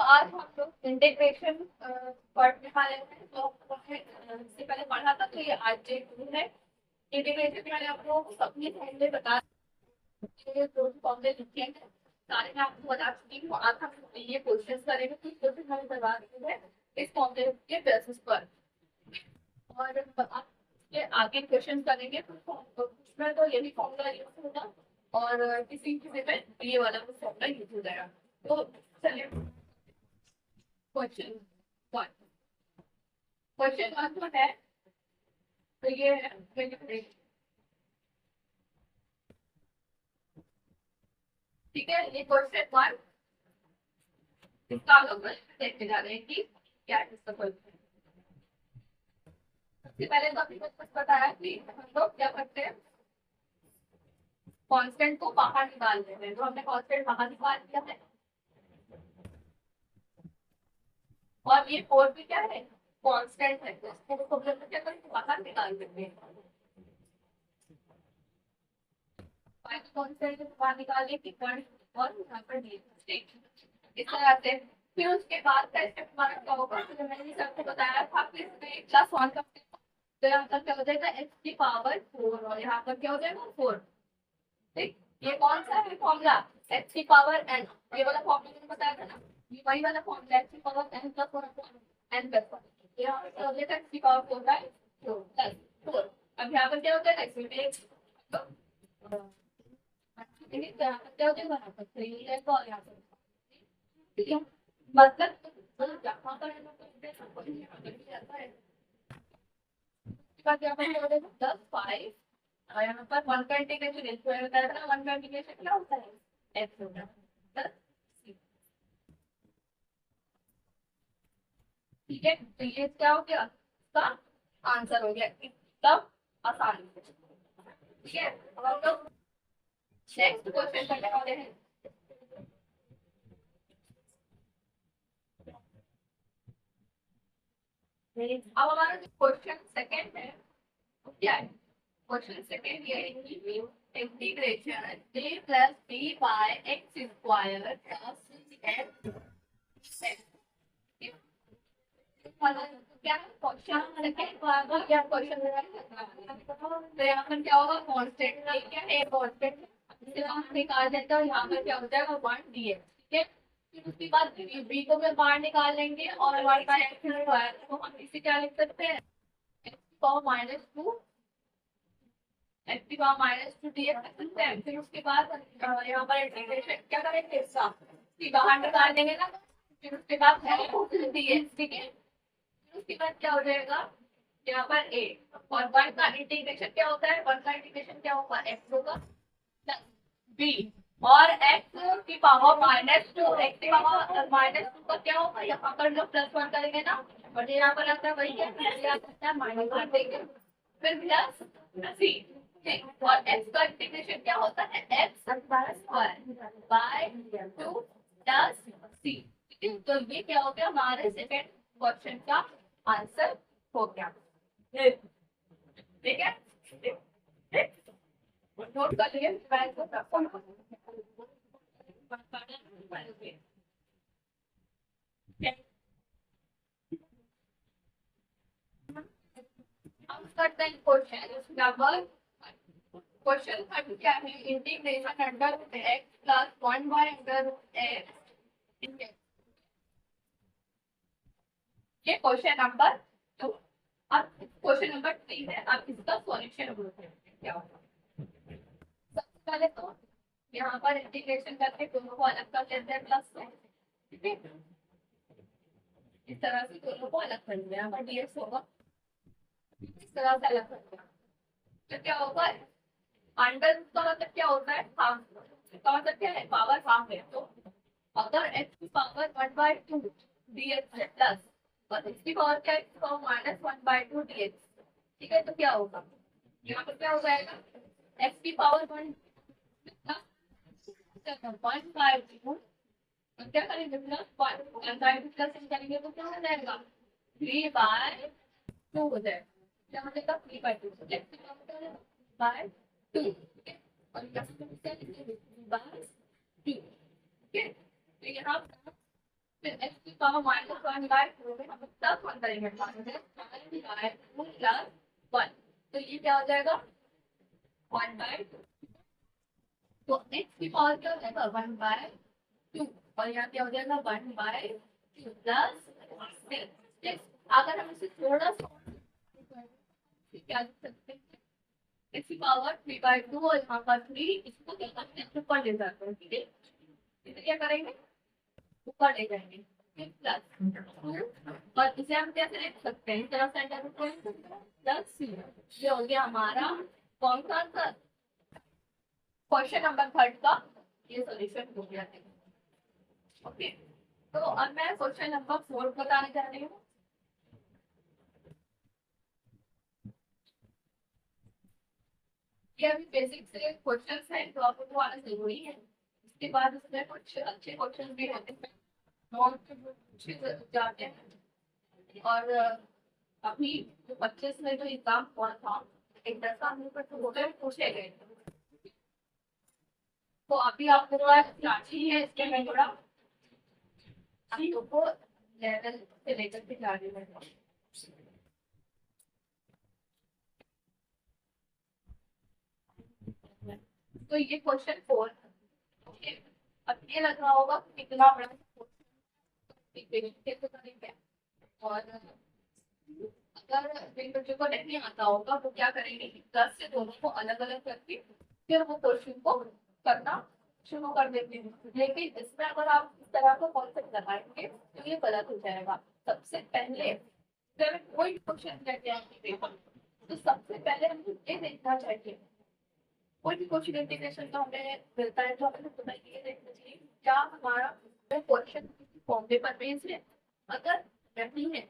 आज हम लोग इंटीग्रेशन पढ़ने वाले हैं। तो हमने इससे पहले पढ़ा था, तो ये आज टू है। इंटीग्रेशन के मैंने आपको सभी फॉर्मूले बता दिए, जो फॉर्मूले लिखे हैं सारे मैं आपको बता चुकी हूँ। आज हम ये क्वेश्चन करेंगे, तो क्वेश्चन हमें करवा दिए हैं इस फॉर्मूले के बेसिस पर। और आपके आगे क्वेश्चन करेंगे तो उसमें तो यही फॉर्मूला यूज होगा, और किसी किसी में ये वाला फॉर्मूला यूज हो जाएगा। तो चलिए क्वेश्चन वन। क्वेश्चन वन जो है, तो ये है 23। ठीक है, ये क्वेश्चन वन। इसका हम लोग देखते जा रहे हैं कि क्या है इसका क्वेश्चन। सबसे पहले तो अभी कुछ बताया कि हम लोग क्या करते हैं, कांस्टेंट को बाहर निकाल देते हैं। तो हमने कांस्टेंट बाहर निकाल दिया है, और ये फोर भी क्या है, कांस्टेंट है। तो इसको हम लोग क्या करेंगे, बाहर निकाल देते हैं। कांस्टेंट बाहर निकालिए कि वन, और यहाँ पर इस तरह से। फिर उसके बाद का स्टेप हमारा क्या होगा, तो मैंने सबको बताया था कि इसमें एक क्लास वन का, तो यहाँ पर क्या हो जाएगा एक्स की पावर फोर, और यहाँ पर क्या हो जाएगा फोर। ठीक, ये कौन सा है फॉर्मूला, एक्स की पावर एन। ये वाला फॉर्मूला मैंने बताया था ना, ये वही वाला फॉर्मूला, एक्स की power N plus one N plus one. यहाँ पर क्या हो जाएगा, एक्स की power four by four plus four. अब यहाँ पर क्या होता है, एक्स में यहाँ पर क्या हो जाएगा, यहाँ पर थ्री रहेगा, और यहाँ पर ठीक है। मतलब यहाँ पर यहाँ पर दस फाइव, और यहाँ पर वन का इंटीग्रेशन स्क्वायर होता है ना, वन का इंटीग्रेशन क्या होता है, एक्स होता है। ठीक है, तो ये क्या हो गया, इसका आंसर हो गया। तब आसानी से। ठीक है, अब हम लोग नेक्स्ट क्वेश्चन करने वाले हैं। अब हमारा जो क्वेश्चन सेकंड है, वो क्या है, क्वेश्चन सेकंड ये है कि integration a plus b by X square plus X. क्या क्वेश्चन सेकंड क्या क्वेश्चन तो यहाँ पर क्या होगा, कांस्टेंट क्या है, कांस्टेंट इसे हम निकाल देते हैं, और यहाँ पर क्या हो जाएगा वन डी एक्स। ठीक है, फिर उसके बाद बी को मैं बाहर निकाल लेंगे, और वन बाय एक्स स्क्वायर को हम इसे क्या लिख सकते हैं, X power minus two, X की power minus two D X लिख सकते हैं। फिर उसके बाद यहाँ पर इंटीग्रेशन क्या करेंगे, इसका बाहर निकाल देंगे ना, फिर उसके बाद डी एक्स। ठीक है, उसके बाद क्या हो जाएगा, यहाँ पर ए, और वन का इंटीग्रेशन क्या होता है, वन का इंटीग्रेशन क्या होगा, एक्स होगा प्लस बी, और एक्स की पावर माइनस टू, एक्स की पावर माइनस टू का क्या होगा, यहाँ पर लोग प्लस वन करेंगे ना, और यहाँ पर आता है वही है माइनस वन देंगे, फिर प्लस सी। और एक्स का इंटीग्रेशन क्या होता है, X plus one by two plus C. तो ये क्या हो गया, हमारे सेकंड क्वेश्चन का आंसर हो गया। ठीक है, नोट कर लिए, मैं इसको अब करते हैं क्वेश्चन नंबर, क्वेश्चन थर्ड क्या है, integration under x plus one by under x. ये क्वेश्चन नंबर टू। अब क्वेश्चन नंबर थ्री है, अब इसका सॉल्यूशन क्या होगा। सबसे पहले तो यहाँ पर इंटीग्रेशन करके दोनों को अलग कर लेते हैं, प्लस ठीक है, इस तरह से दोनों को अलग कर लिया, यहाँ पर डीएक्स होगा, इस तरह से अलग कर लिया। तो क्या होगा, अंडर का मतलब क्या होता है, हाफ, इसका मतलब क्या है, पावर हाफ है। तो अगर एक्स की power one by to D x है प्लस, और इसकी पावर क्या है, इसकी power minus one by to D X. ठीक है, तो क्या होगा, यहाँ पर क्या हो जाएगा, एक्स की power one one by to, क्या करेंगे plus one by two plus करेंगे तो क्या हो जाएगा, थ्री बाय टू हो जाएगा। क्या हो जाएगा, three by two by two, और यहाँ पर क्या लिखेंगे, बाय टू। ठीक है, तो यहाँ फिर एक्स पावर माइनस 1/2 में हम प्लस 1 करेंगे प्लस 1, तो ये क्या हो जाएगा 1/2। तो x की पावर क्या हो जाएगा 1/2 और यहाँ क्या हो जाएगा 1/2 प्लस 6। अगर हम इसे थोड़ा सा क्या लिख सकते हैं x की पावर 3/2 और यहाँ पर 3, इसको क्या करते हैं ऊपर ले जाते हैं, ठीक है। इसे क्या करेंगे ऊपर ले जाएंगे प्लस 2 और इसे हम कैसे लिख सकते हैं इस तरफ सेंटर प्लस ये हो गया हमारा कौन सा आंसर क्वेश्चन नंबर 3 का ये सॉल्यूशन हो गया है। ओके, तो अब मैं क्वेश्चन नंबर 4 बताने जा रही हूँ। ये अभी बेसिक से क्वेश्चंस हैं तो आपको आना जरूरी है। इसके बाद उसमें कुछ अच्छे क्वेश्चन भी रहते हैं जाते हैं। और अभी जो 25 में जो एग्जाम हुआ था एक 10 साल में तो वो पूछे गए, तो अभी आपको थोड़ा ही है इसके में थोड़ा अभी को लेवल से लेकर के जा रही है। तो ये क्वेश्चन 4 अब ये लग रहा होगा कितना बड़ा करेंगे। और अगर बच्चों को नहीं आता होगा तो क्या करेंगे 10 से दोनों को अलग अलग करके फिर वो क्वेश्चन को करना शुरू कर देते हैं। लेकिन इसमें अगर आप इस तरह का कॉन्सेप्ट लगाएंगे तो ये गलत हो जाएगा। सबसे पहले जब कोई क्वेश्चन लेके आएंगे तो सबसे पहले हमको ये देखना चाहिए कोई भी क्वेश्चन इंटीग्रेशन का हमें मिलता है तो हमें पता ये देखना चाहिए क्या हमारा क्वेश्चन फॉर्म पेपर बेस्ड है। अगर नहीं है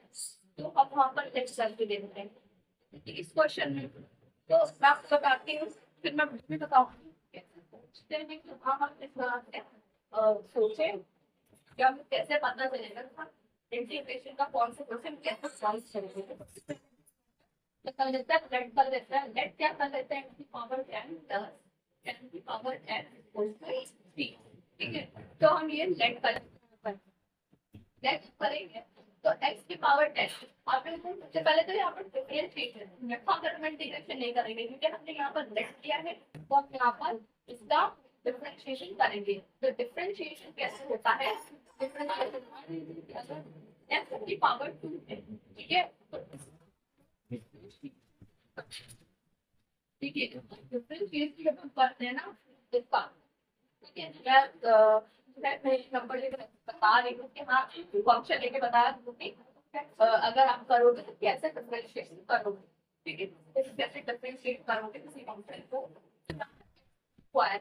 तो अब वहाँ पर टेक्स्ट करके दे देते हैं इस क्वेश्चन में। तो मैं आपको बताती हूँ फिर मैं भी बताऊंगी सोचे क्या कैसे पता चलेगा इंटीग्रेशन का कौन सा क्वेश्चन कैसे सॉल्व करेंगे। तो कर लेता है लेट कर लेता है लेट क्या कर लेते हैं x की पावर 10 प्लस n की पावर n होल बाय 3, ठीक है। तो हम ये लेट करेंगे तो x की पावर 10 आप सबसे पहले तो यहाँ पर डिफरेंशिएशन इंटीग्रेशन नहीं करेंगे क्योंकि हमने यहाँ पर लेट किया है तो हम यहाँ पर इसका डिफरेंशिएशन करेंगे। तो डिफरेंशिएशन कैसे होता है डिफरेंशिएशन x की पावर 2 है, ठीक है। ठीक है डिफरेंशिएशन जब हम करते हैं ना इसका, ठीक है। मैं नंबर लेके बता रही हूँ कि हाँ फंक्शन लेके बता दूंगी अगर आप करोगे तो कैसे डिफरेंशिएशन करोगे, ठीक है। कैसे डिफरेंशिएट करोगे किसी फंक्शन को स्क्वायर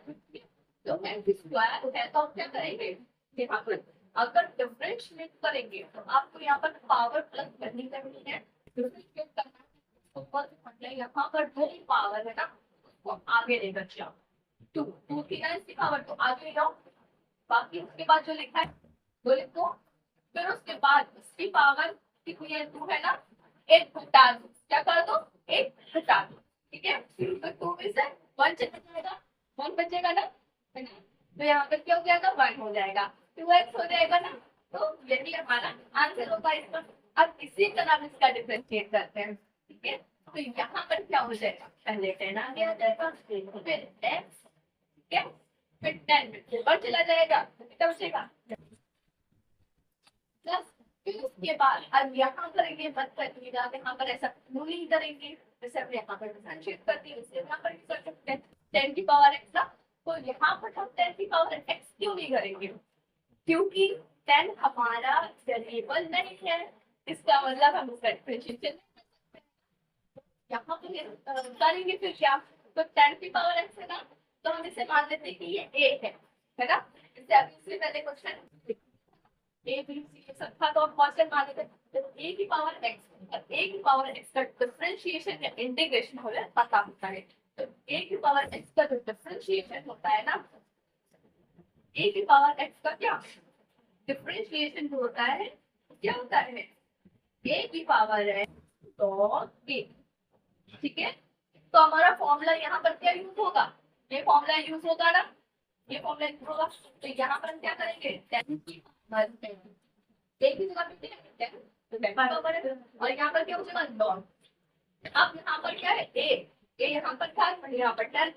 तो x स्क्वायर है तो हम क्या करेंगे यहाँ पर अगर डिफरेंशिएट करेंगे तो आपको यहाँ पर पावर प्लस करनी है डिफरेंशिएट करना यहाँ पर जो पावर है ना उसको आगे लेकर जाओ 2 की पावर तो आगे जाओ बाकी उसके बाद जो लिखा है वो लिखो फिर उसके बाद इसकी पावर कितनी है 2 है ना 1 घटा दो क्या कर दो 1 घटा दो, ठीक है। तो 2 में से 1 चला जाएगा 1 बचेगा ना है ना। तो यहाँ पर क्या हो जाएगा 1 हो जाएगा 2x हो जाएगा ना। तो यही हमारा आंसर होगा इसका। अब इसी तरह हम इसका डिफरेंशिएट करते हैं, ठीक है। तो यहाँ पर क्या हो जाएगा पहले 10 आगे आ जाएगा फिर x, ठीक है, फिर 10 ऊपर चला जाएगा कितना बचेगा प्लस। फिर उसके बाद अब यहाँ करेंगे मत करिएगा यहाँ पर ऐसा नहीं करेंगे जैसे हम यहाँ पर डिफरेंशिएट करते हैं उससे यहाँ पर भी कर सकते हैं 10 की पावर x ना। तो यहाँ पर हम 10 की पावर x क्यों नहीं करेंगे क्योंकि 10 हमारा वेरिएबल नहीं है इसका मतलब हम उसका डिफरेंशिएशन यहाँ पे करेंगे फिर क्या तो 10 की पावर x है ना तो हम इसे मान लेते हैं कि ये a है ना। इससे अभी इससे पहले क्वेश्चन a b c सब था तो हम कांस्टेंट मान लेते हैं तो a की पावर x और a की पावर x का डिफरेंशिएशन या इंटीग्रेशन हमें पता होता है। तो a की पावर x का जो डिफरेंशिएशन होता है ना a की पावर x का क्या डिफरेंशिएशन जो होता है क्या होता है a की पावर है तो a, ठीक है। तो हमारा फॉर्मूला यहाँ पर क्या यूज होगा ये फॉर्मूला यूज होगा ना ये फॉर्मूला यूज होगा। तो यहाँ पर हम क्या करेंगे 10 की पावर एक ही जगह पे और यहाँ पर क्या हो जाएगा लॉग। अब यहाँ पर क्या है ए यहाँ पर था यहाँ पर 10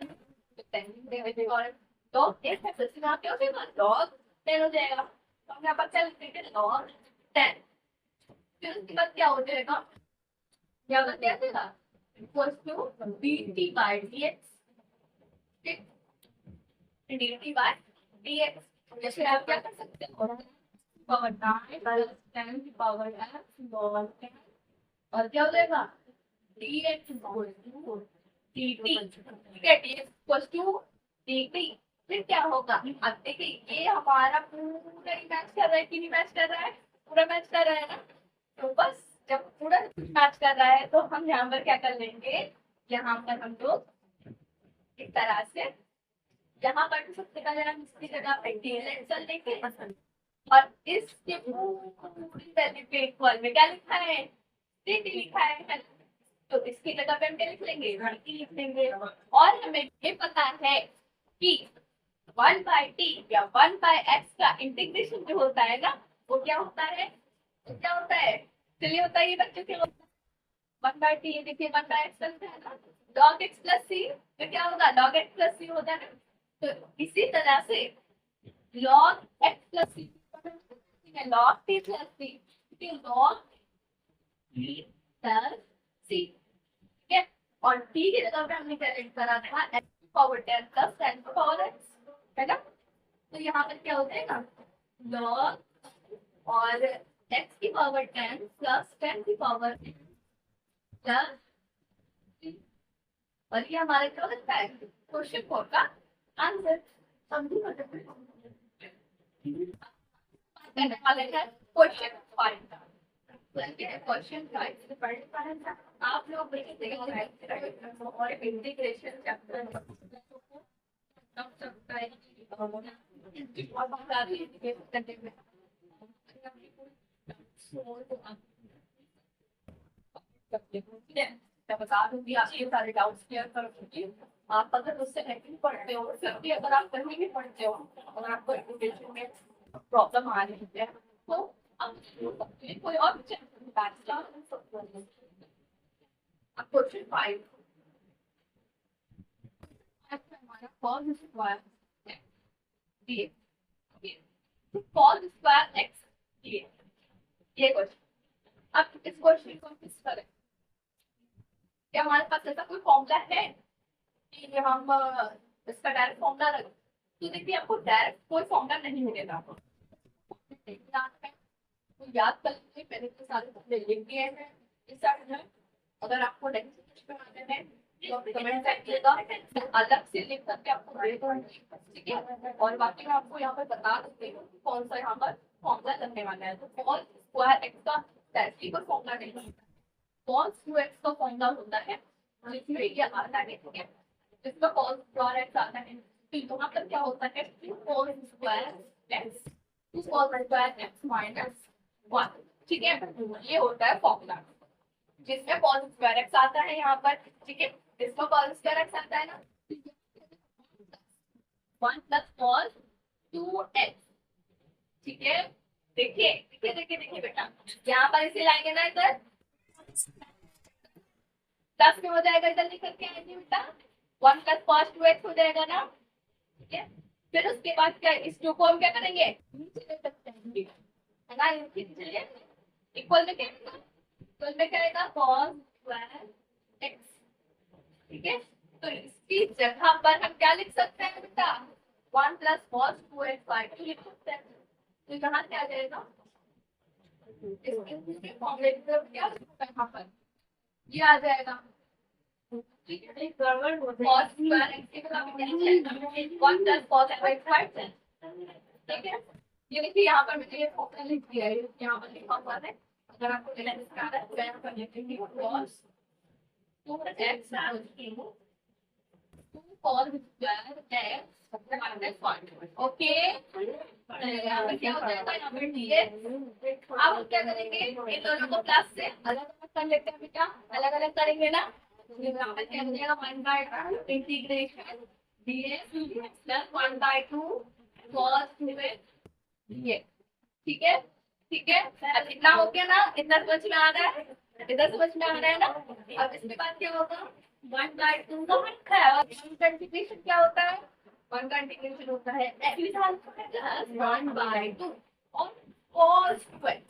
और तो एक है फिर से यहाँ क्या हो जाएगा लॉग 10 हो जाएगा। तो यहाँ पर चल देंगे लॉग 10। फिर उसके बाद क्या हो जाएगा यहाँ पर क्या देगा equals to dt by dx dt by dx। जैसे आप क्या कर सकते हो पावर 9 प्लस 10 की पावर f log 10 और क्या हो जाएगा dx इक्वल टू dt। ठीक है dx इक्वल टू dt। फिर क्या होगा अब देखिए ये हमारा पूरा ही मैच कर रहा है कि नहीं मैच कर रहा है पूरा मैच कर रहा है ना। तो बस जब पूरा मैच कर रहा है तो हम यहाँ पर क्या कर लेंगे यहाँ पर हम लोग इस तरह से यहाँ पर सबसे पहले हम इसकी जगह पे टेल लेंगे और इसके पूरी वैल्यू पे इक्वल में क्या लिखा है dt लिखा है। तो इसकी जगह पे हम क्या लिख लेंगे dt लिख लेंगे। और हमें ये पता है कि 1/t या 1/x का इंटीग्रेशन जो होता है ना वो क्या होता है चलिए होता है ये बच्चों के 1/t ये देखिए 1/x है ना log x प्लस c तो क्या होगा log x प्लस c होता है ना। तो इसी तरह से log x plus c log t plus c log t plus c ठीक है। और t की जगह पे हमने कैलकुलेट करा था x की पावर 10 प्लस 10 की पावर x है ना। तो यहाँ पर क्या हो जाएगा log और x की पावर 10 प्लस 10 की पावर प्लस और ये हमारा क्या होता है क्वेश्चन 4 का आंसर समझी करने वाले हैं क्वेश्चन 5 का। क्वेश्चन 5 आप लोग और इंटीग्रेशन चैप्टर मैं बता दूंगी आपके सारे डाउट्स क्लियर कर दूंगी। आप अगर उससे नहीं पढ़ते हो फिर भी अगर आप कहीं भी पढ़ते हो अगर आपको एजुकेशन में प्रॉब्लम आ रही है तो आप कोई और क्वेश्चन 5 हमारा cos square cos square x ये क्वेश्चन। अब इस क्वेश्चन को किस करें क्या हमारे पास ऐसा कोई फॉर्मूला है कि हम इसका डायरेक्ट फॉर्मूला रखें। तो देखिए आपको डायरेक्ट कोई फॉर्मूला नहीं मिलेगा तो याद कर लीजिए मैंने तो सारे फॉर्मूले लिख दिए हैं इस साइड में। अगर आपको नेक्स्ट कुछ बनाने हैं तो कमेंट करिएगा अलग से लिख करके आपको ठीक है। और बाकी मैं आपको यहाँ पर बता देती हूँ कौन सा यहाँ पर फॉर्मूला लगने वाला है। तो cos स्क्वायर x का डायरेक्टली कोई फॉर्मूला नहीं है cos 2x का फॉर्मूला होता है जिसमें ये आता है ठीक है जिसका cos स्क्वायर x आता है। तो यहाँ पर क्या होता है cos square x cos square x minus 1 ठीक है ये होता है फॉर्मूला जिसमें cos स्क्वायर x आता है यहाँ पर ठीक है। इसका cos स्क्वायर x आता है ना 1 प्लस cos 2x ठीक है। देखिए देखिए देखिए देखिए बेटा यहाँ पर इसे लाएंगे ना इधर 10 में हो जाएगा इधर लिख करके आएंगे बेटा 1 प्लस cos 2x हो जाएगा ना ठीक है। फिर उसके बाद क्या इस 2 को हम क्या करेंगे नीचे ले सकते हैं है ना चलिए इक्वल में क्या इक्वल में क्या आएगा cos स्क्वायर x ठीक है। तो इसकी जगह पर हम क्या लिख सकते हैं बेटा 1 प्लस cos 2x बाय 2 लिख सकते हैं। तो यहाँ क्या आ जाएगा इसके फॉर्मूले की तरफ क्या यहाँ पर ये आ जाएगा ठीक है। cos स्क्वायर x की जगह पे क्या लिखेगा 1 प्लस cos x ठीक है। ये देखिए यहाँ पर मैंने ये फॉर्मूला लिख दिया है यहाँ पर लिखा हुआ है। अगर आपको लेना है तो यहाँ पर लिखेंगे cos 2x cos square x okay यहाँ पर क्या हो जाएगा यहाँ पर dx। अब हम क्या करेंगे इन दोनों को प्लस से अलग अलग कर लेते हैं बेटा अलग अलग करेंगे ना यहाँ पर क्या हो जाएगा 1/2 integration dx plus 1/2 cos 2x dx ठीक है। ठीक है, अब इतना हो गया ना, इतना समझ में आ रहा है, इतना समझ में आ रहा है ना। अब इसके बाद क्या होगा, 1/2 का लिखा है, और 1 का इंटीग्रेशन क्या होता है, 1 का इंटीग्रेशन होता है x + 1/2 और cos 2x।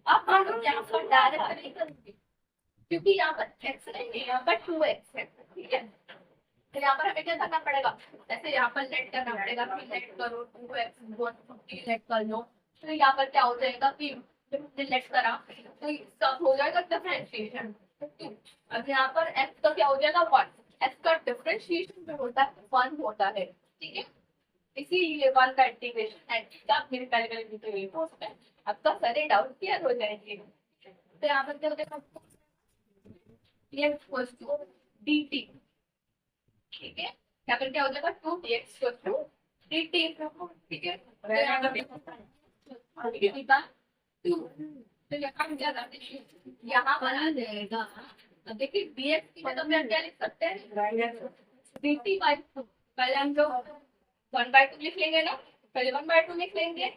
अब हम लोग यहाँ पर डायरेक्ट नहीं करेंगे, क्योंकि यहाँ पर x नहीं है, यहाँ पर 2x है, ठीक है। तो यहाँ पर हमें क्या करना पड़ेगा, जैसे यहाँ पर लेट करना पड़ेगा, फिर लेट करो 2x 150 लेट कर लो, तो यहाँ पर क्या हो जाएगा कि लेट करा तो सब हो जाएगा डिफरेंशिएशन। अब यहाँ पर x का क्या हो जाएगा 1, x का डिफरेंशिएशन जो होता है 1 होता है, ठीक है। इसीलिए 1 का इंटीग्रेशन है, मेरे कैलकुलेट तो ये पोस्ट है, आपका सारे डाउट क्लियर हो जाएंगे। तो यहाँ पर क्या हो जाएगा, ये इक्वल्स टू dt, ठीक है। यहाँ पर क्या हो जाएगा 2dx = dt, ठीक है। तो यहाँ पर तो यहाँ पर आ जाएगा, अब देखिए dx की जगह हम क्या लिख सकते हैं, dt/2। पहले हम जो 1/2 लिख लेंगे ना, पहले 1/2 लिख लेंगे,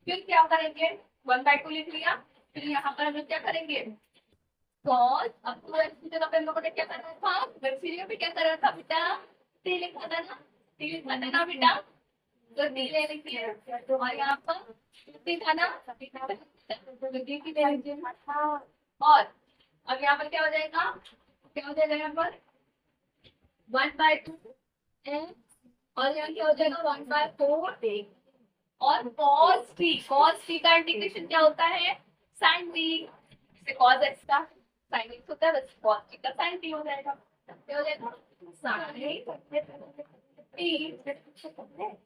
फिर क्या करेंगे 1/2 लिख लिया, फिर यहाँ पर हम लोग क्या करेंगे cos, अब 2x की जगह पे हम लोगों ने क्या करना था, वेक्सीरिया पे क्या करना था बेटा, t लिखा था ना, t लिखा था ना बेटा, तो d ले लिखिए, तो हमारे यहाँ पर t था ना, तो d की ले लीजिए। और अब यहाँ पर क्या हो जाएगा, क्या हो जाएगा यहाँ पर 1/2 और यहाँ क्या हो जाएगा 1/4 और cos t का इंटीग्रेशन क्या होता है sin t, से cos x का sin x होता है, बस cos t का sin t हो जाएगा, क्या हो जाएगा sin t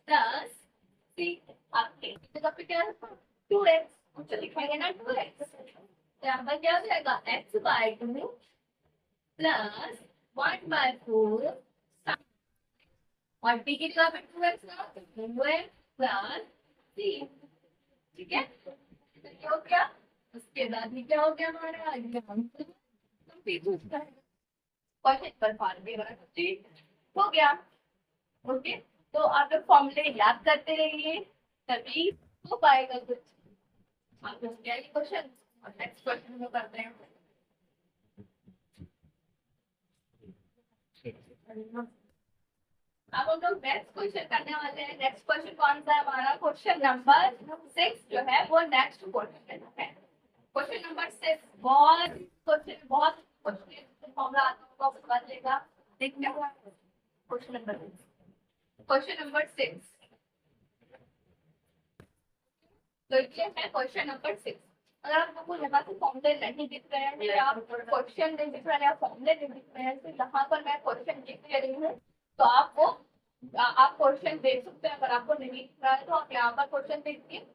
प्लस c, आपके जगह पे क्या 2x, तो लिखेंगे ना 2x, तो यहाँ पर क्या हो जाएगा x/2 प्लस 1/4 और t की जगह पे 2x ना, 2x प्लस c, ठीक है। तो क्या हो गया, उसके बाद ही क्या हो गया हमारा हो गया, ओके। तो आप लोग फॉर्मूले याद करते रहिए, तभी हो पाएगा कुछ। आप लोग क्या क्वेश्चन और नेक्स्ट क्वेश्चन में करते हैं। अब हम लोग नेक्स्ट क्वेश्चन करने वाले हैं। नेक्स्ट क्वेश्चन कौन सा है हमारा, क्वेश्चन नंबर 6 जो है वो नेक्स्ट क्वेश्चन है। क्वेश्चन नंबर 6 बहुत क्वेश्चन फॉर्मूला आपको समझ लेगा, देखने को क्वेश्चन नंबर 6, तो ये है क्वेश्चन नंबर 6। अगर आपको यहाँ से फॉर्मूले नहीं दिख रहे हैं या क्वेश्चन नहीं दिख रहा है या फॉर्मूले नहीं दिख रहे हैं, तो यहाँ पर मैं क्वेश्चन लिख दे रही हूँ, तो आप क्वेश्चन देख सकते हैं। अगर आपको नहीं दिख रहा है तो आप यहाँ पर क्वेश्चन देखिए,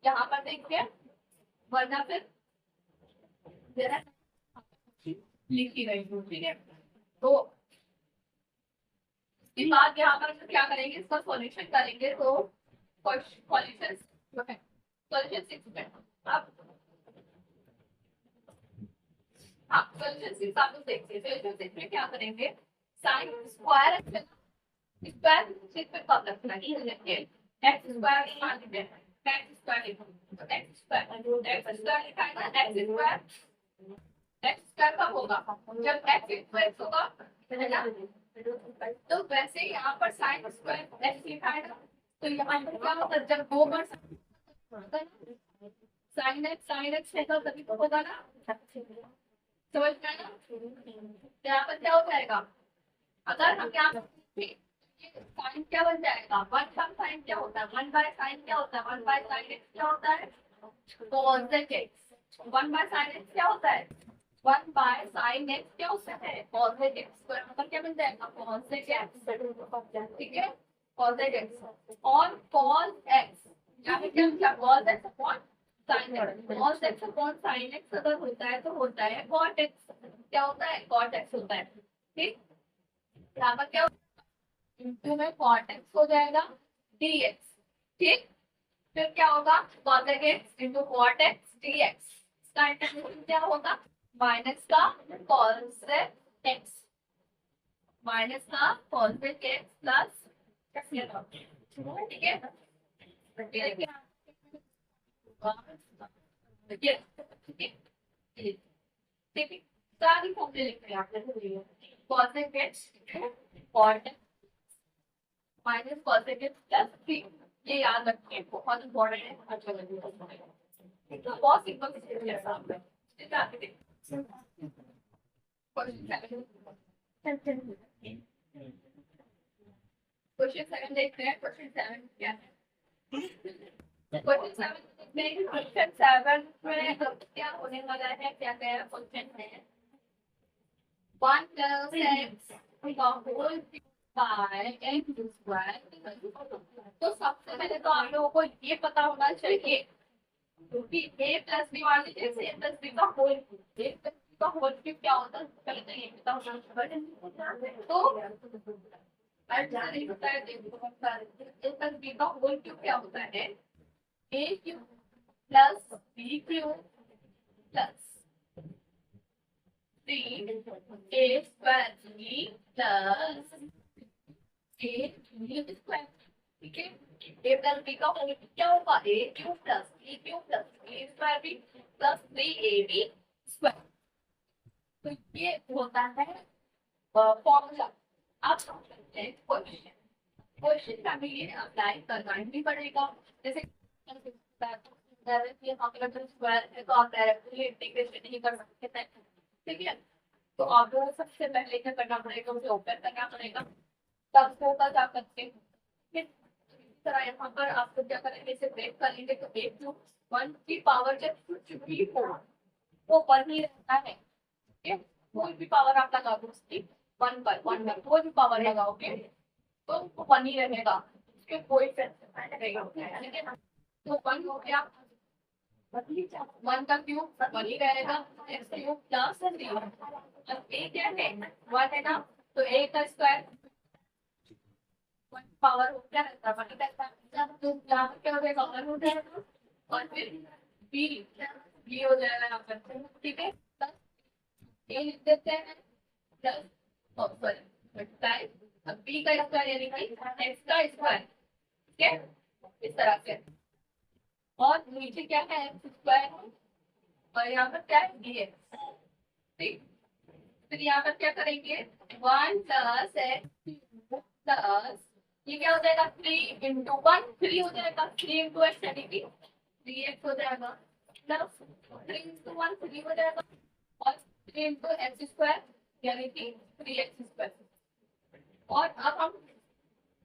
यहाँ पर देखिए, वरना फिर लिखी गई हूँ, ठीक है। तो इसके बाद यहाँ पर क्या करेंगे, इसका सॉल्यूशन करेंगे। तो सॉल्यूशन जो है सॉल्यूशन 6 में आप सॉल्यूशन 6 आप लोग देखिए, सॉल्यूशन 6 में क्या करेंगे, साइन स्क्वायर स्क्वायर 6 पे कब रखना है, एक्स स्क्वायर मान लीजिए, एक्स स्क्वायर तो एक्स स्क्वायर लिखा है ना, एक्स स्क्वायर कब होगा, जब एक्स होगा, है ना। तो वैसे यहाँ पर साइन स्क्वायर एक्स लिखा है ना, तो यहाँ पर क्या होगा, जब 2 बार साइन एक्स है तो तभी तो होगा ना, समझ में आया ना। तो यहाँ पर क्या हो जाएगा, अगर हम यहाँ साइन क्या बन जाएगा, 1 का साइन क्या होता है, 1/sin क्या होता है, 1/sin x क्या होता है, cos x। 1/sin x क्या होता है, 1/sin x क्या होता है, cos x। तो यहाँ पर क्या बन जाएगा, cos x, ठीक है, cos x और cos x, यहाँ पे क्या cos x upon sin x, cos x upon sin x अगर होता है तो होता है cot x, क्या होता है cot x होता है, ठीक। यहाँ पर क्या इंटू में cot x हो जाएगा dx, ठीक। फिर क्या होगा cos x into cot x dx, इसका इंटीग्रेशन क्या होगा, माइनस का cos x प्लस, ठीक है। ठीक है, ठीक है, सारी फॉर्मूले लिख रहे हैं आपने, कॉसेक और माइनस कॉसेक प्लस थ्री, ये याद रखिए, बहुत इंपॉर्टेंट है। तो बहुत सिंपल है साहब, क्वेश्चन 7 देखते हैं। क्वेश्चन 7 क्या है? क्वेश्चन 7 में, क्वेश्चन 7 में क्या होने वाला है, क्या क्या क्वेश्चन है? 1 plus x का होल बाय x स्क्वायर। तो सबसे पहले तो आप लोगों को ये पता होना चाहिए क्योंकि a प्लस बी, मान लीजिए a प्लस बी का होल, a प्लस बी का होल क्यूब क्या होता है, पहले तो ये पता होना चाहिए। तो नहीं पता है, देखो a प्लस बी का होल क्यूब क्या होता है, a cube plus B cube plus a square b plus a square. ठीक है, a प्लस बी का होल क्या होगा, a cube plus b cube plus a square b plus 3ab square. तो ये होता है फॉर्मूला। आप समझ सकते हैं क्वेश्चन, क्वेश्चन का भी ये अप्लाई करना ही पड़ेगा। जैसे स्क्वायर है तो आप डायरेक्टली इंटीग्रेशन नहीं कर सकते थे, ठीक है। तो आपको सबसे पहले क्या करना पड़ेगा, उसे ओपन करना पड़ेगा, तब होगा क्या करते हैं। फिर इस तरह यहाँ पर आपको क्या करेंगे, इसे ब्रेक कर लेंगे तो एक जो 1 की पावर जब कुछ भी हो वो 1 ही रहता है। ठीक है, कोई भी पावर आप लगाओगे उसकी 1 पर कोई भी पावर लगाओगे तो वो 1 ही रहेगा, उसके कोई रहेगा, ठीक है ना। तो 1 हो गया, 1 का क्यूब 1 ही रहेगा, x क्यूब प्लस 3। अब a क्या है, 1 है ना, तो a का स्क्वायर 1 पावर हो क्या रहता है, 1 रहता है। तो यहाँ पर क्या हो जाएगा, 1 हो जाएगा और फिर b हो जाएगा यहाँ पर, ठीक है। प्लस a लिख देते हैं प्लस, सॉरी टाइम, अब b का स्क्वायर यानी कि x का स्क्वायर, ठीक है, इस तरह से। और नीचे क्या है, x स्क्वायर और यहाँ पर क्या है dx, ठीक। फिर यहाँ पर क्या करेंगे, 1 प्लस एक्स प्लस, ये क्या हो जाएगा 3 इंटू 1, 3 हो जाएगा, 3 इंटू एक्स यानी कि 3x हो जाएगा, प्लस 3 इंटू 1 3 हो जाएगा और 3 इंटू एक्स स्क्वायर यानी कि 3x स्क्वायर। और अब हम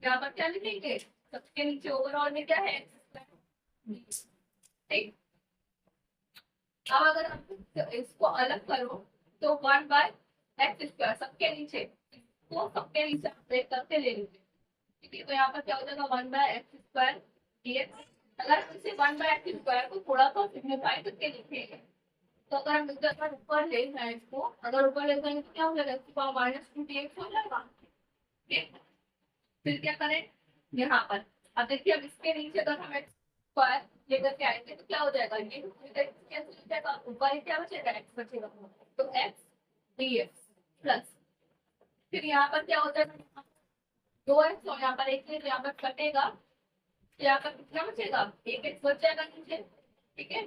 यहाँ पर क्या लिखेंगे, सबके नीचे ओवरऑल में क्या है, ठीक। अब अगर हम इसको अलग करो तो 1 बाय एक्स स्क्वायर सबके नीचे, तो सबके नीचे आप ब्रेक करके ले लीजिए, ठीक है। तो यहाँ पर क्या हो जाएगा 1 बाय एक्स स्क्वायर dx। अगर इसे 1 बाय एक्स स्क्वायर को थोड़ा सा सिम्प्लीफाई करके लिखेंगे तो अगर हम अगर ऊपर ले जाए इसको, अगर ऊपर ले जाएंगे तो क्या हो जाएगा, इसकी पावर -2 dx हो जाएगा, ठीक। फिर क्या करें यहाँ पर, अब देखिए अब इसके नीचे अगर हम एक्स स्क्वायर लेकर के आएंगे तो क्या हो जाएगा, ये कैसे हो जाएगा, ऊपर ही क्या बचेगा, एक्स बचेगा, तो एक्स dx प्लस, फिर यहाँ पर क्या हो जाएगा, 2x और यहाँ पर एक यहाँ पर कटेगा, यहाँ पर कितना बचेगा, एक एक्स बच जाएगा नीचे, ठीक है,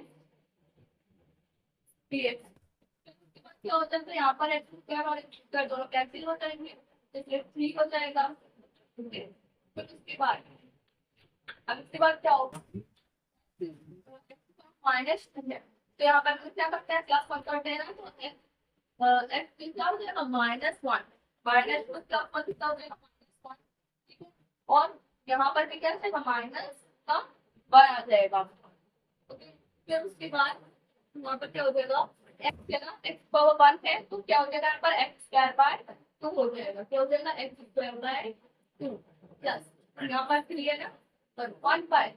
dx। क्या होता है, तो यहाँ पर एक्स स्क्वायर और एक्स स्क्वायर दोनों कैंसिल हो जाएंगे, इसलिए 3 हो जाएगा, ठीक है। तो इसके बाद, अब इसके बाद क्या होगा, माइनस, तो यहाँ पर हम क्या करते हैं, प्लस 1 करते हैं ना, तो एक्स क्या हो जाएगा -1, -1 का 1 कितना हो जाएगा -1, ठीक है। और यहाँ पर भी क्या जाएगा, माइनस का 1 आ जाएगा, ओके। फिर उसके बाद वहाँ पर क्या हो जाएगा, एक्स है ना, एक्स पावर 1 है तो क्या हो जाएगा, यहाँ पर एक्स स्क्वायर बाय 2 हो जाएगा, क्या हो जाएगा, एक्स स्क्वायर बाय 2 प्लस यहाँ पर 3 है ना, और 1 बाय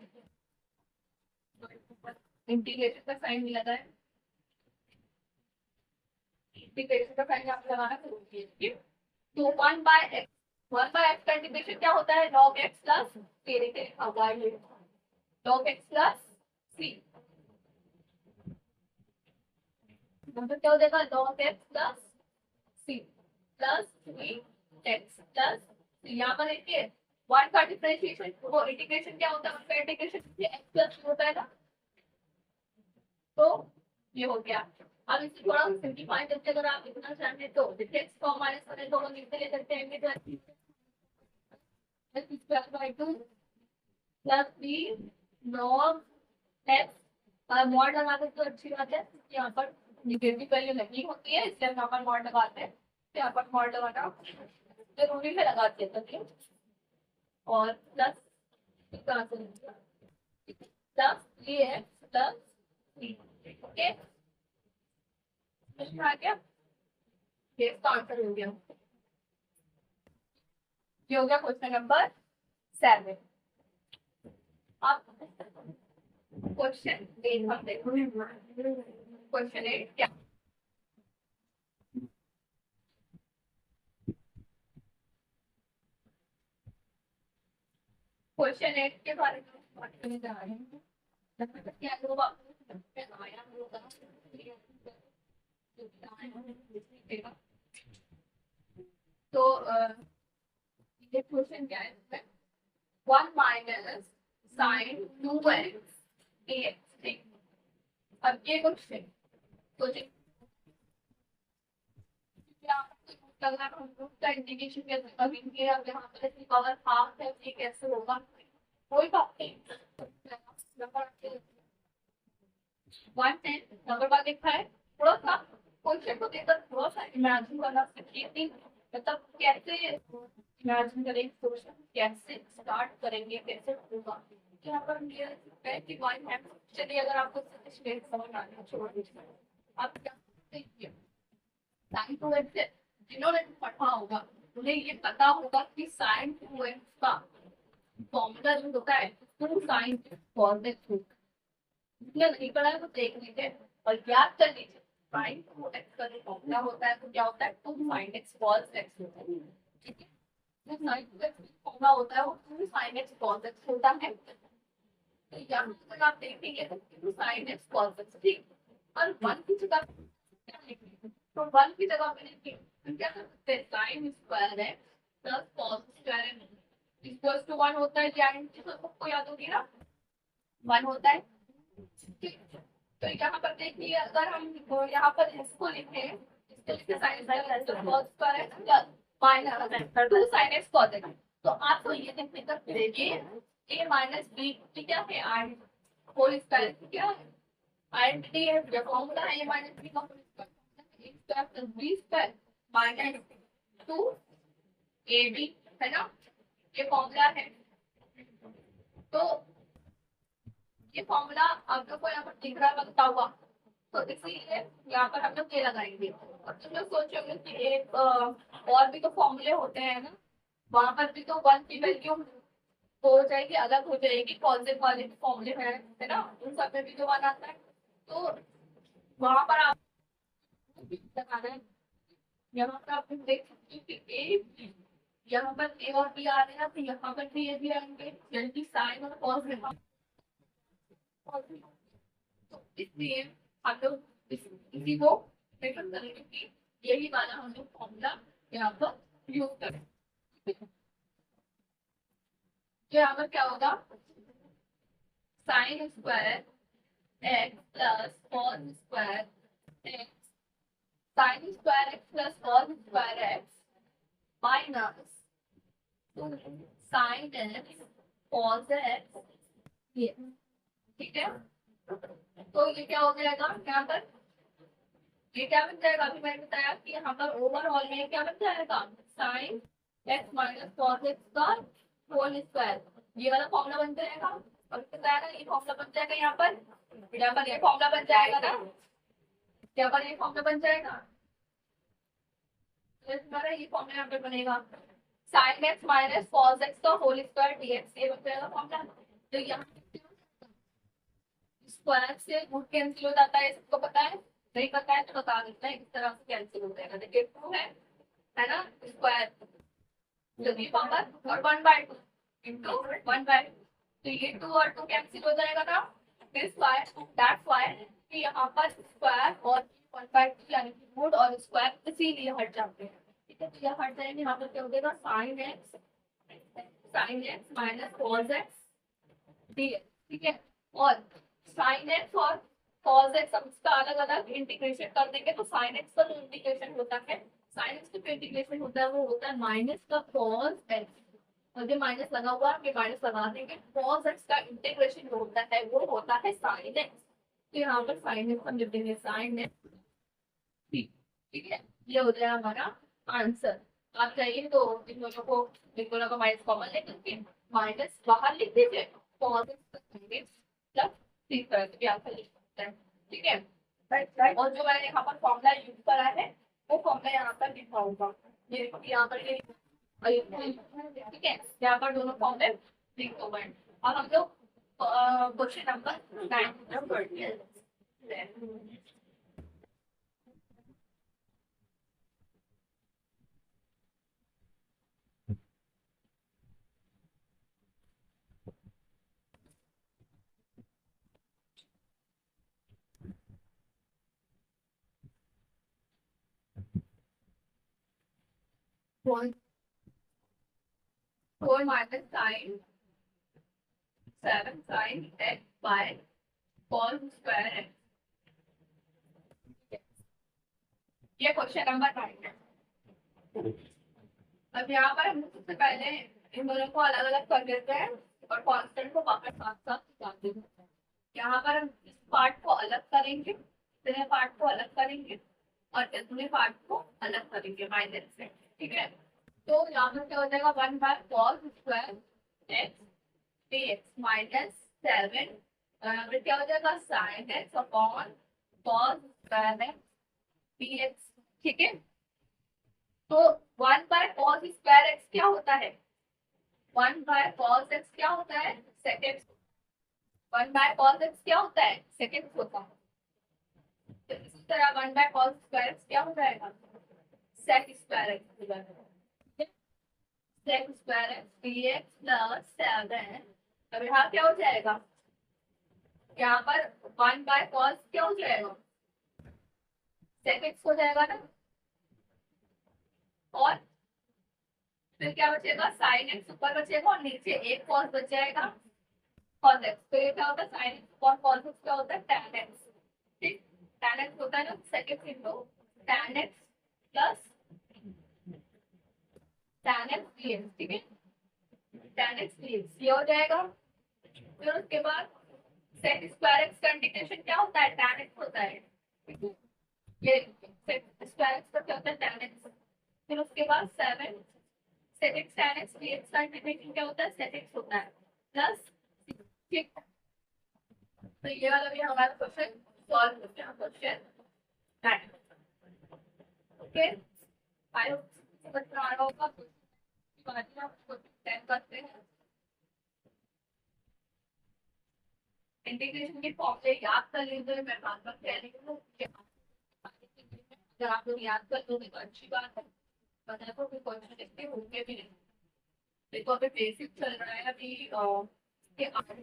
इंटीग्रेशन का साइन मिला है, इंटीग्रेशन का साइन आप लगाना शुरू कीजिए। तो 1 बाय एक्स, 1 बाय एक्स का इंटीग्रेशन क्या होता है, log x प्लस तेरे के avoid log x plus c, मतलब क्या हो जाएगा, log x plus c plus 3x plus, यहाँ पर देखिए 1 का डिफरेंशिएशन वो इंटीग्रेशन क्या होता है, उसका इंटीग्रेशन x प्लस होता है ना, तो ये हो गया। अब इसे थोड़ा सिंप्लीफाई करके अगर आप लिखना चाहें तो डिफरेंस फॉर्म माइनस करें तो हम लिखते ले सकते हैं plus B not X mod लगा दे तो अच्छी बात है। यहाँ पर निगेटिव वैल्यू नहीं होती है इसलिए हम यहाँ पर मॉड लगाते हैं। यहाँ पर मॉड लगाना जरूरी है, लगाते हैं तभी। और प्लस प्लस ये है प्लस ओके, समझ में आ गया? ये इसका आंसर हो गया। ये हो गया क्वेश्चन नंबर 7। अब क्वेश्चन 8 हम देखो। क्वेश्चन 8 क्या? क्वेश्चन 8 के बारे में बात करने जा रहे हैं। क्या तो ये क्वेश्चन क्या है इसमें? 1 माइनस साइन 2x dx। अब ये क्वेश्चन तो इंटीग्रेशन कैसे करेंगे? अब यहाँ पर इसकी पावर हाफ है, ये कैसे होगा? कोई बात नहीं, नंबर वन लिखा है। थोड़ा सा क्वेश्चन को देखकर थोड़ा सा इमेजिन करना सीखिए, मतलब कैसे इमेजिन करेंगे, क्वेश्चन कैसे स्टार्ट करेंगे, कैसे होगा। यहाँ पर कि वन है। चलिए अगर आपको समझ आ रहा छोड़ दीजिए, आप क्या देखिए साइन टू एक्स जिन्होंने पढ़ा होगा उन्हें ये पता होगा कि साइन टू एक्स का फॉर्मूला जो होता है टू साइन कॉस एक्स होता है। जिसने नहीं पढ़ा है वो देख लीजिए और याद कर लीजिए। साइन टू एक्स का जो फॉर्मूला होता है तो क्या होता है? Two sine X cos X होता है। ठीक है, जो साइन टू एक्स फॉर्मूला होता है वो two sine X cos X होता है। तो यहाँ पर आप देखेंगे two sine X cos X, ठीक। और वन की जगह क्या लिखेंगे? तो वन की जगह पे लिखेंगे क्या कर सकते हैं? साइन स्क्वायर है प्लस कॉस स्क्वायर है इक्वल्स टू 1 होता है। ज्यामिति तो सबको याद होगी ना, 1 होता है। ठीक, तो यहाँ पर देखिए अगर हम यहाँ पर इसको लिखें, इसको लिखे साइन स्क्वायर तो कॉस स्क्वायर है plus minus 2 sin x cos x। तो आपको ये देखने तक देखिए a माइनस b क्या है? r होल स्क्वायर क्या है? आइडेंटिटी है, जो फॉर्मूला है a माइनस b का whole square a square plus b square minus 2ab है ना, ये फॉर्मूला है। तो ये फॉर्मूला आपको यहाँ पर दिख रहा बनता हुआ, तो इसीलिए यहाँ पर हम लोग ये लगाएंगे। और तुम लोग सोचोगे कि एक और भी तो फॉर्मूले होते हैं ना, वहां पर भी तो 1 की वैल्यू हो जाएगी, अलग हो जाएगी। पॉजिटिव वाले फॉर्मूले हैं है ना, उन सब में भी तो 1 आता है। तो वहां पर आप लगाना है। यहाँ पर आप देख सकते हो कि ए, यहाँ पर ए और बी आ रहे हैं तो यहाँ पर भी ए भी आएंगे, यानी कि साइन और कॉस में। तो इसलिए हम लोग इसी को प्रेफर करेंगे कि यही वाला हम लोग फॉर्मूला यहाँ पर यूज करें। तो यहाँ पर क्या होगा? Sign square X plus cos square x, sign square X plus cos square X minus sign X cos x, ये ठीक है। तो ये क्या हो जाएगा यहाँ पर? ये क्या बन जाएगा? अभी मैंने बताया कि यहाँ पर ओवरऑल में क्या बन जाएगा? Sine X minus cos x का होल स्क्वायर, ये वाला फॉर्मूला बन जाएगा। और बताया ये फॉर्मूला बन जाएगा यहाँ पर ये फॉर्मूला बन जाएगा ना, यहाँ पर ये फॉर्मूला बन जाएगा। ये फॉर्मूला यहाँ पे बनेगा sign X minus cos x का होल स्क्वायर डीएक्स, ये बन जाएगा फॉर्मूला। तो यहाँ स्क्वायर से रूट कैंसिल हो जाता है, सबको पता है। नहीं पता है तो बता देते हैं, इस तरह से कैंसिल हो जाएगा। देखिए 2 है ना स्क्वायर जल्दी पावर और 1/2 इनटू 1/2, तो ये 2 और 2 कैंसिल हो जाएगा ना। दिस वाई दैट्स वाई कि यहाँ पर स्क्वायर और 1/2 यानी कि रूट और स्क्वायर इसीलिए हट जाते हैं। ठीक है, तो ये हट जाएंगे। यहाँ पर क्या हो जाएगा? Sine X minus cos X D X, ठीक है। और साइन एक्स और cos x हम इसका अलग अलग इंटीग्रेशन कर देंगे तो sin x का जो इंटीग्रेशन होता है, sin x का जो इंटीग्रेशन होता है वो होता है माइनस का cos x, और जो माइनस लगा हुआ है माइनस लगा देंगे, cos x का इंटीग्रेशन जो होता है वो होता है sin x। तो यहाँ पर sin x हम लिख देंगे sin x, ठीक है, ये हो जाएगा हमारा आंसर। आप चाहिए तो इन दोनों को माइनस कॉमन ले करके माइनस बाहर लिख दीजिए, cos x प्लस थ्री तरह से भी आंसर लिख सकते हैं, ठीक है। और जो मैंने यहाँ पर फॉर्मूला यूज करा है वो फॉर्मूला यहाँ पर लिखा होगा, ये यहाँ पर ये, ठीक है, यहाँ पर दोनों फॉर्मूले लिख हो गए। अब हम लोग क्वेश्चन नंबर 9 पढ़ते हैं। 4 minus sin 7 sin x by cos square x, ये क्वेश्चन नंबर 9 है। अब यहाँ पर हम सबसे पहले इन दोनों को अलग अलग कर देते हैं और कांस्टेंट को वापस साथ साथ निकाल देते हैं। यहाँ पर हम इस पार्ट को अलग करेंगे, इतने पार्ट को अलग करेंगे और इतने पार्ट को अलग करेंगे माइनस से, ठीक है। तो यहाँ पर क्या हो जाएगा 1 by cos square X dx minus 7 फिर क्या हो जाएगा sin x upon cos square X dx, ठीक है। तो 1 बाय cos स्क्वायर एक्स क्या होता है, 1 बाय cos x क्या होता है सेकेंड, 1 बाय cos x क्या होता है सेकेंड होता है। तो इसी तरह 1 बाय cos स्क्वायर x क्या हो जाएगा sec स्क्वायर x हो जाएगा, sec square x dx plus 7। अब यहाँ क्या हो जाएगा, यहाँ पर 1 बाय cos क्या हो जाएगा sec x हो जाएगा ना, और फिर क्या बचेगा sin x ऊपर बचेगा और नीचे एक cos बच जाएगा cos x। तो ये क्या होता है sin x और cos x क्या होता है tan x, ठीक, tan x होता है ना second into tan x plus tan x dx, ठीक है, tan x dx ये हो जाएगा। फिर उसके बाद sec स्क्वायर x का इंटीग्रेशन क्या होता है tan x होता है, ये sec स्क्वायर x का क्या होता है tan x। फिर उसके बाद 7 sec x tan x dx का इंटीग्रेशन क्या होता है sec x होता है प्लस, ठीक। तो ये वाला भी हमारा क्वेश्चन सॉल्व हो गया, क्वेश्चन 9। ओके, आई होप समझ में आ रहा होगा। करते हैं इंटीग्रेशन के फॉर्मूले याद कर लीजिए, मैं बात बात कह रही हूँ, अगर आप लोग याद कर लोगे तो अच्छी बात है, वरना तो कोई क्वेश्चन इतने होंगे भी नहीं। देखो अभी बेसिक चल रहा है, अभी के आगे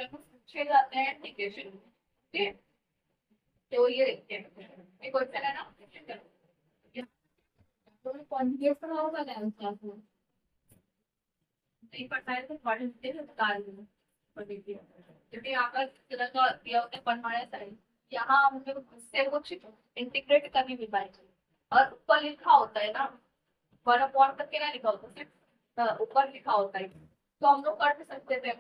पूछे जाते हैं इंटीग्रेशन, ठीक है। तो ये देखते हैं ये क्वेश्चन है ना, कॉन्जुगेशन होगा क्या क्लास में नहीं पढ़ता है तो पढ़ लेते हैं, बता दूँ पढ़ लीजिए, क्योंकि यहाँ पर तरह का दिया होता है पढ़ाया साइड, यहाँ हमने इससे कुछ इंटीग्रेट कर नहीं पाएंगे, और ऊपर लिखा होता है ना 1 अपॉन करके ना लिखा होता, सिर्फ ऊपर लिखा होता है, तो हम लोग कर भी सकते थे।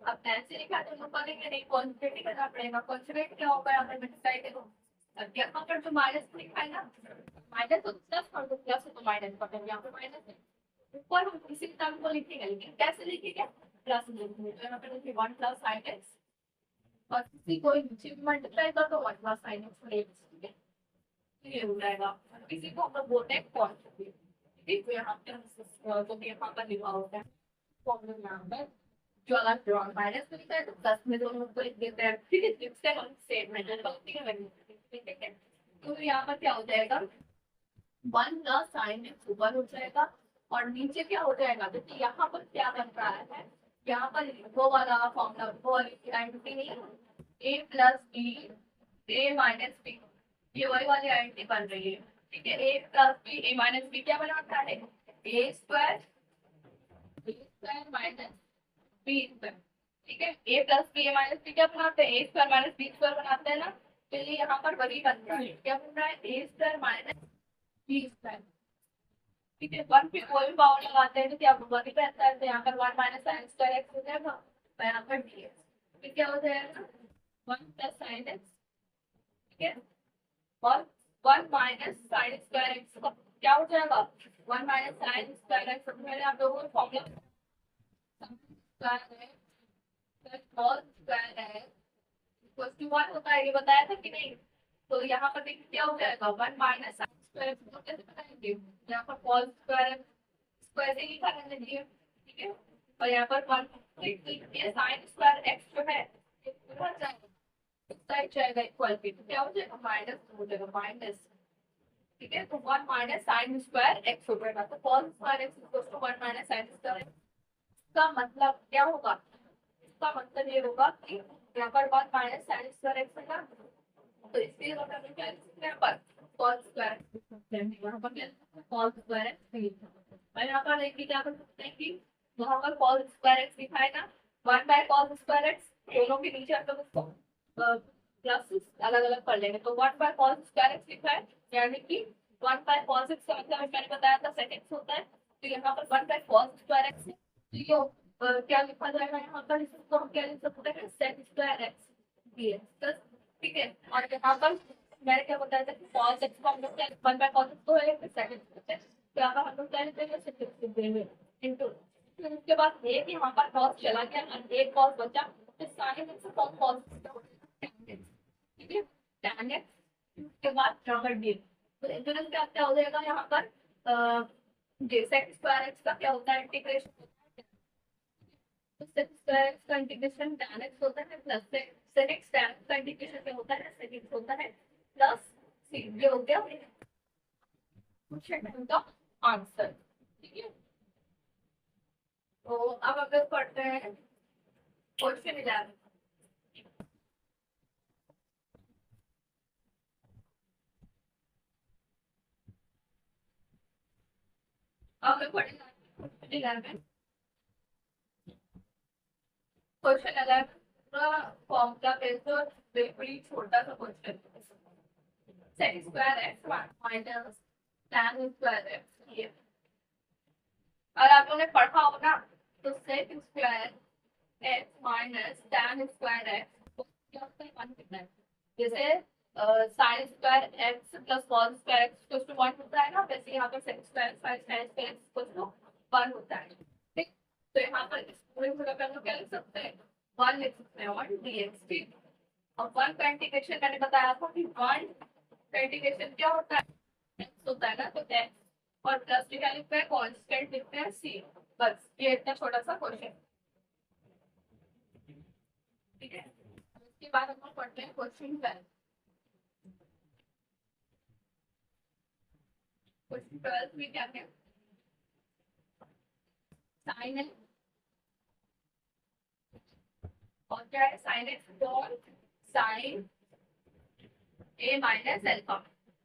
अब ऐसे लिखा तो हम लोग करेंगे नहीं, कॉन्जुगेट करना पड़ेगा। कॉन्जुगेट क्या होगा यहाँ पर मल्टीप्लाई करो, यहाँ पर जो माइनस लिखा है ना, माइनस तो प्लस कर दो, प्लस तो माइनस कर दो, यहाँ पे माइनस है, ऊपर हम किसी टर्म को लिखेंगे, लेकिन कैसे लिखेंगे प्लस लिखेंगे, तो यहाँ पे लिखेंगे 1 प्लस sin x, और किसी को नीचे मल्टीप्लाई कर दो 1 प्लस sin x लेंगे, ये हो जाएगा। किसी को हम लोग बोलते हैं कॉन्जुगेट, ठीक है। यहाँ पे तो यहाँ पर लिखा होता है फॉर्मूला, यहाँ पर जो अगर माइनस में लिखा है तो प्लस में दोनों को लिख देते हैं, ठीक है, जिससे हम सेम मेथड का ठीक है। तो यहाँ पर क्या हो जाएगा 1 प्लस sin x ऊपर हो जाएगा और नीचे क्या हो जाएगा, तो यहाँ पर क्या बन रहा है, यहाँ पर वो वाला फॉर्मूला वो वाली आइडेंटिटी नहीं है, a plus B a minus B, ये वही वाली आइडेंटिटी बन रही है, ठीक है। a plus B a minus B क्या बनाता है a square minus B square, ठीक है, A plus B A minus B क्या बनाते हैं, A square minus B square बनाते हैं ना। तो ये यहाँ पर वही बन रहा है, क्या बन रहा है, ए स्क्वायर माइनस बी स्क्वायर। ठीक है, वन पे कोई भी पावर लगाते हैं तो क्या वही रहता है, तो यहाँ पर one minus sine square X हो जाएगा, और यहाँ पर डी एक्स, फिर क्या हो जाएगा, वन प्लस साइन एक्स। ठीक है, और one minus sine square X का क्या हो जाएगा, one minus sine square x. मैंने आप लोगों को फॉर्मूला स्क्वायर है कॉस स्क्वायर है इक्वल टू वन होता है, ये बताया था कि नहीं। तो यहाँ पर देखिए क्या हो जाएगा, one minus sine square x को कैसे बताएंगे, यहाँ पर कॉस स्क्वायर इसको ऐसे ही लिखा रहने दीजिए। ठीक है, और यहाँ पर वन ये साइन स्क्वायर एक्स जो है ये पूरा जाएगा, साइड जाएगा इक्वल टू, तो क्या हो जाएगा, माइनस हो जाएगा माइनस। ठीक है, तो one minus sine square X हो जाएगा, तो cos square X equal to one minus sine square X. इसका मतलब क्या होगा, इसका मतलब ये होगा कि यहाँ पर one minus sine square x होगा, तो इसलिए अगर हमें क्या लिख सकते हैं, पर कॉस स्क्वायर यहाँ पर क्या कॉस स्क्वायर एक्स, और यहाँ पर देखिए क्या कर सकते हैं कि वहां पर कॉस स्क्वायर एक्स लिखा है ना, one by cos square x, दोनों के नीचे हम लोग उसको प्लस अलग अलग कर लेंगे, तो one by cos square x लिखा है, यानी कि वन बाय कॉस एक्स का मतलब मैंने बताया था सेक एक्स होता है, तो यहाँ पर one by cos square x है, तो ये क्या लिखा जाएगा यहाँ पर, इसको हम क्या लिख सकते हैं, sec square X D X. ठीक है, और यहाँ पर मैंने क्या बताया था कि कॉस एक्स को हम लोग क्या वन बाय कॉस एक्स को है सेक एक्स, तो यहाँ पर हम लोग क्या लिखते हैं, सेक एक्स लिखते हैं इनटू, फिर उसके बाद एक यहाँ पर कॉस चला गया और एक कॉस बचा, तो सारे में से कॉस कॉस ठीक है, tan x, उसके बाद बराबर डी, तो इंटीग्रल क्या क्या हो जाएगा यहाँ पर सेक स्क्वायर एक्स का क्या होता है इंटीग्रेशन, तो सेक स्क्वायर एक्स का इंटीग्रेशन tan x होता है plus sec X tan x का इंटीग्रेशन क्या होता है, सेक x होता है प्लस सी, ये हो गया क्वेश्चन का आंसर। ठीक है, तो अब अगर पढ़ते हैं क्वेश्चन 11। अब मैं पढ़ेगा क्वेश्चन 11, क्वेश्चन 11 पूरा फॉर्मूला बेस्ड और बिल्कुल ही छोटा सा question, sec square X minus tan square X, ये और आप लोगों ने पढ़ा हो ना, तो sec square X minus tan square X क्या होता है, वन कितना है, जैसे sine square X plus cos square X equal to one होता है ना, वैसे यहाँ पर sec square sine square X equal to one होता है। ठीक, तो यहाँ पर इस पूरे जगह पे हम लोग क्या लिख सकते हैं, वन लिख सकते हैं, वन डी एक्स टी, और वन का इंटीग्रेशन मैंने बताया था कि वन का इंटीग्रेशन क्या होता है, एक्स होता है ना, तो एक्स और प्लस क्या लिखते हैं, कांस्टेंट लिखते हैं सी, बस ये इतना छोटा सा क्वेश्चन। ठीक है, इसके बाद हम लोग पढ़ते हैं क्वेश्चन 12। क्वेश्चन 12 में क्या है, साइन है और क्या है, sine x upon sine A minus alpha.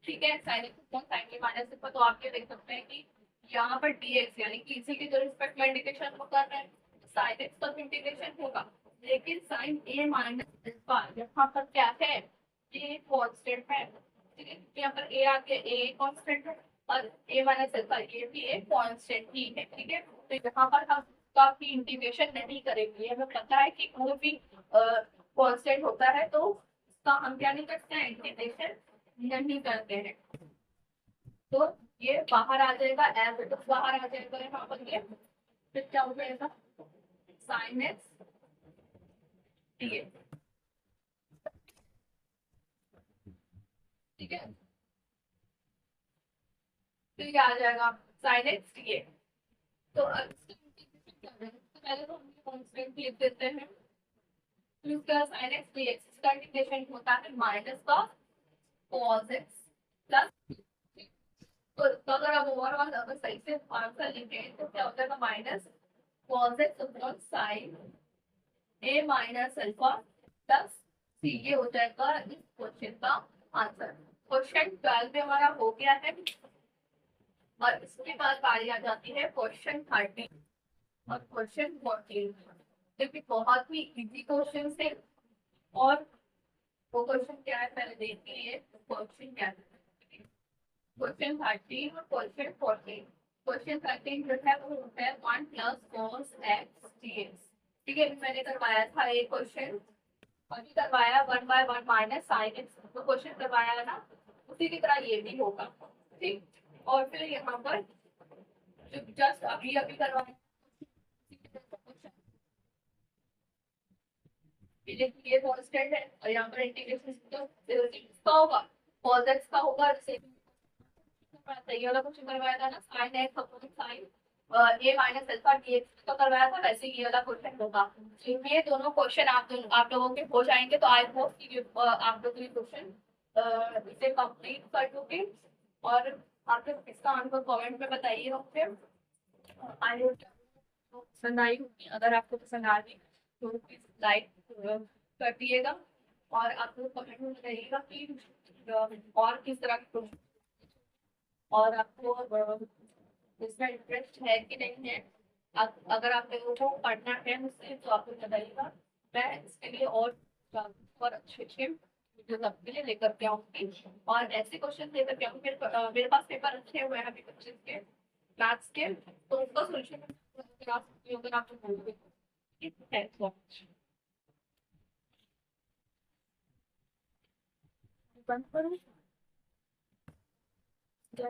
ठीक है, sine x upon sine A minus alpha, तो आप ये देख सकते हैं कि यहाँ पर dx यानी कि इसी के जो रिस्पेक्ट में इंटीग्रेशन को कर रहे हैं, साइन एक्स का इंटीग्रेशन होगा, लेकिन साइन ए माइनस अल्फा यहाँ पर क्या है, ये कांस्टेंट है। ठीक है, यहाँ पर ए आके ए कांस्टेंट है और ए माइनस अल्फा ये भी एक कांस्टेंट ही है। ठीक है, तो यहाँ पर हम काफी इंटीग्रेशन नहीं करेंगे, हमें पता है कि कोई भी कांस्टेंट होता है तो उसका हम क्या नहीं करते हैं, इंटीग्रेशन नहीं करते हैं, तो ये बाहर आ जाएगा, एज इट इज बाहर आ जाएगा यहाँ पर, ये फिर क्या हो जाएगा, साइन एक्स डी। ठीक है, फिर क्या आ जाएगा, साइन एक्स डी, तो अब इसका इंटीग्रेशन क्या है, तो पहले तो हम कांस्टेंट लिख देते हैं, फिर उसका साइन एक्स डी एक्स, इसका इंटीग्रेशन होता है माइनस का कॉस एक्स प्लस, तो अगर आप ओवरऑल अगर सही से आंसर लिखे तो क्या हो जाएगा, minus cos X upon sine A minus alpha plus C, ये हो जाएगा इस क्वेश्चन का आंसर। क्वेश्चन 12 में हमारा हो गया है, और इसके बाद बारी आ जाती है क्वेश्चन 13 और क्वेश्चन 14। क्योंकि बहुत ही इजी क्वेश्चन थे। और वो क्वेश्चन क्या है पहले देखते हैं। क्वेश्चन क्या है, क्वेश्चन 13 और क्वेश्चन 14। क्वेश्चन 13 जो है वो होता है 1 प्लस कॉस एक्स डीएक्स। ठीक है, मैंने करवाया था एक क्वेश्चन, अभी करवाया 1/1 माइनस साइन एक्स, तो क्वेश्चन करवाया है ना, उसी की तरह ये भी होगा। ठीक, और फिर यहाँ पर जो जस्ट अभी अभी करवाया ये कांस्टेंट है, और यहाँ पर इंटीग्रेशन तो का होगा, cos x का होगा। जैसे ये वाला क्वेश्चन करवाया था ना, sin x upon sin a minus alpha dx तो करवाया था, वैसे ये वाला क्वेश्चन होगा। तो ये दोनों क्वेश्चन आप लोगों के हो जाएंगे। तो आई होप कि आप लोग ये क्वेश्चन इसे कंप्लीट कर दोगे, और आप लोग इसका आंसर कमेंट में बताइएगा फिर। आई होप पसंद आई होगी। अगर आपको पसंद आ रही तो प्लीज लाइक कर दिएगा, और आप लोग कमेंट में बताइएगा कि और किस तरह के क्वेश्चन, और आपको इसमें इंटरेस्ट है कि नहीं है। अगर आप लोगों को पढ़ना है मुझसे तो आप लोग बताइएगा, मैं इसके लिए और अच्छे अच्छे वीडियोस आपके लिए लेकर के आऊंगी, और ऐसे क्वेश्चन लेकर के आऊंगी। मेरे पास पेपर अच्छे हुए हैं अभी बच्चे के मैथ्स के, तो उसका सोल्यूशन अगर आप तो बोलोगे। थैंक्स फॉर बंद करूँ क्या